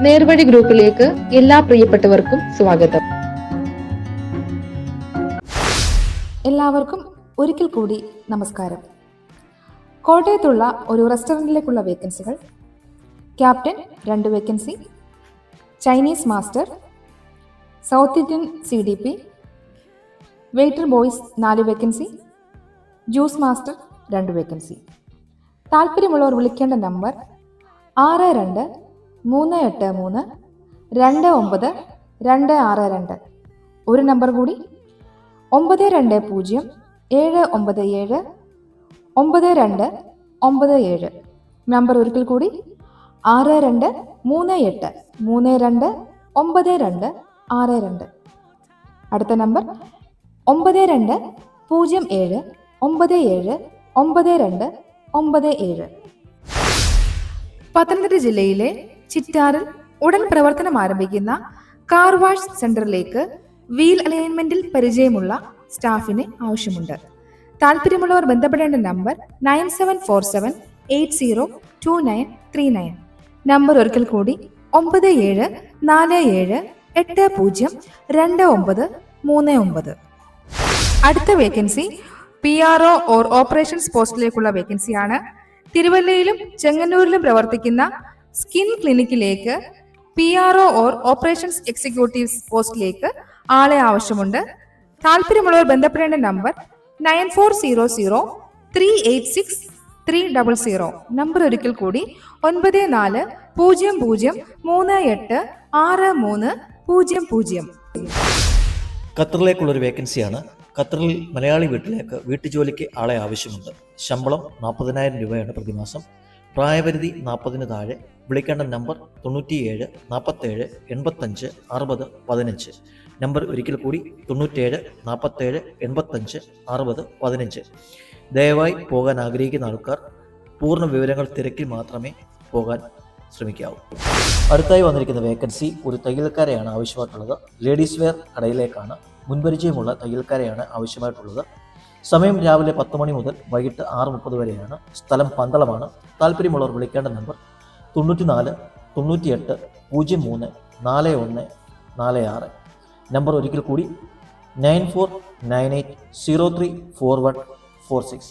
നേർവഴി ഗ്രൂപ്പിലേക്ക് എല്ലാ പ്രിയപ്പെട്ടവർക്കും സ്വാഗതം. എല്ലാവർക്കും ഒരിക്കൽ കൂടി നമസ്കാരം. കോട്ടയത്തുള്ള ഒരു റെസ്റ്റോറൻറ്റിലേക്കുള്ള വേക്കൻസികൾ: captain 2 vacancy, Chinese master, south Indian CDP, waiter boys 4 vacancy, juice master 2 vacancy. താല്പര്യമുള്ളവർ വിളിക്കേണ്ട നമ്പർ 62-383-29-262. ഒരു നമ്പർ കൂടി 9207979297. നമ്പർ ഒരിക്കൽ കൂടി 62-383-29-262. അടുത്ത നമ്പർ 9207979297. പത്തനംതിട്ട ജില്ലയിലെ ചിറ്റാറിൽ ഉടൻ പ്രവർത്തനം ആരംഭിക്കുന്ന കാർ വാഷ് സെന്ററിലേക്ക് വീൽ അലൈൻമെന്റിൽ പരിചയമുള്ള സ്റ്റാഫിന് ആവശ്യമുണ്ട്. താല്പര്യമുള്ളവർ ബന്ധപ്പെടേണ്ട നമ്പർ 9747802939. നമ്പർ ഒരിക്കൽ കൂടി 9747802939. അടുത്ത വേക്കൻസി PRO ഓർ ഓപ്പറേഷൻസ് പോസ്റ്റിലേക്കുള്ള വേക്കൻസിയാണ്. തിരുവല്ലയിലും ചെങ്ങന്നൂരിലും പ്രവർത്തിക്കുന്ന സ്കിൻ ക്ലിനിക്കിലേക്ക് PRO ഓർ ഓപ്പറേഷൻസ് എക്സിക്യൂട്ടീവ്സ് പോസ്റ്റിലേക്ക് ആളെ ആവശ്യമുണ്ട്. താല്പര്യമുള്ളവർ ബന്ധപ്പെടേണ്ട നമ്പർ 9406386300. നമ്പർ ഒരിക്കൽ കൂടി 9400386300. ഖത്തറിലേക്കുള്ളൊരു വേക്കൻസിയാണ്. ഖത്തറിൽ മലയാളി വീട്ടിലേക്ക് വീട്ടുജോലിക്ക് ആളെ ആവശ്യമുണ്ട്. ശമ്പളം 40,000 രൂപയാണ് പ്രതിമാസം. പ്രായപരിധി 40 താഴെ. വിളിക്കേണ്ട നമ്പർ 97 47 85 60 15. നമ്പർ ഒരിക്കൽ കൂടി 97 47 85 60 15. ദയവായി പോകാൻ ആഗ്രഹിക്കുന്ന ആൾക്കാർ പൂർണ്ണ വിവരങ്ങൾ തിരക്കി മാത്രമേ പോകാൻ ശ്രമിക്കാവൂ. അടുത്തായി വന്നിരിക്കുന്ന വേക്കൻസി ഒരു തയ്യൽക്കാരെയാണ് ആവശ്യമായിട്ടുള്ളത്. Ladies wear കടയിലേക്കാണ്. മുൻപരിചയമുള്ള തയ്യൽക്കാരെയാണ് ആവശ്യമായിട്ടുള്ളത്. സമയം രാവിലെ 10 മണി മുതൽ വൈകിട്ട് 6:30 വരെയാണ്. സ്ഥലം പന്തളമാണ്. താല്പര്യമുള്ളവർ വിളിക്കേണ്ട നമ്പർ 94 98 03 41 46. നമ്പർ ഒരിക്കൽ കൂടി 9498034146.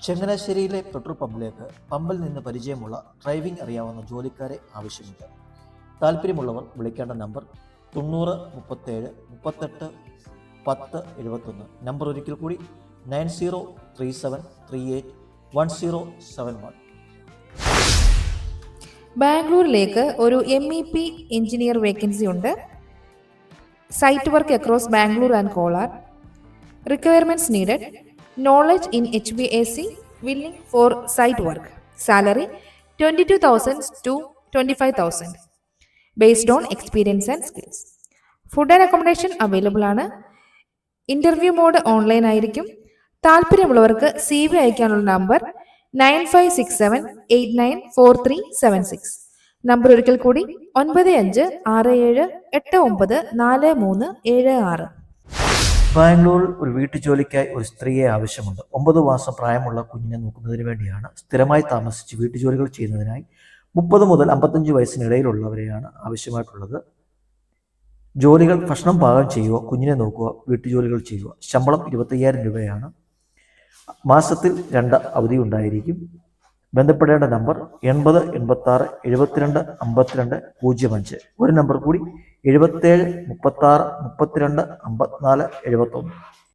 ചങ്ങനാശ്ശേരിയിലെ പെട്രോൾ പമ്പിലേക്ക് പമ്പിൽ നിന്ന് പരിചയമുള്ള ഡ്രൈവിംഗ് അറിയാവുന്ന ജോലിക്കാരെ ആവശ്യമുണ്ട്. താല്പര്യമുള്ളവർ വിളിക്കേണ്ട നമ്പർ 90 37 38 10 71. നമ്പർ ഒരിക്കൽ കൂടി 9037381071. ബാംഗ്ലൂരിലേക്ക് ഒരു MEP എഞ്ചിനീയർ വേക്കൻസി ഉണ്ട്. Site work across Bangalore and Kolar. Requirements needed: knowledge in HVAC, willing for site work. Salary 22,000 to 25,000 based on experience and skills. Food and accommodation available ആണ്. ഇന്റർവ്യൂ മോഡ് ഓൺലൈൻ ആയിരിക്കും. താല്പര്യമുള്ളവർക്ക് CV അയക്കാനുള്ള number 9567894376. Number ഒരിക്കൽ കൂടി 9567894376. ബാംഗ്ലൂരിൽ ഒരു വീട്ടുജോലിക്കായി ഒരു സ്ത്രീയെ ആവശ്യമുണ്ട്. 9 മാസം പ്രായമുള്ള കുഞ്ഞിനെ നോക്കുന്നതിന് വേണ്ടിയാണ്. സ്ഥിരമായി താമസിച്ച് വീട്ടുജോലികൾ ചെയ്യുന്നതിനായി 30 മുതൽ 55 വയസ്സിനിടയിലുള്ളവരെയാണ് ആവശ്യമായിട്ടുള്ളത്. ജോലികൾ: ഭക്ഷണം പാകം ചെയ്യുക, കുഞ്ഞിനെ നോക്കുക, വീട്ടുജോലികൾ ചെയ്യുക. ശമ്പളം 25,000 രൂപയാണ്. മാസത്തിൽ 2 അവധി ഉണ്ടായിരിക്കും. ബന്ധപ്പെടേണ്ട നമ്പർ 80 86 72 52 05. ഒരു നമ്പർ കൂടി 77 36 32 54 71.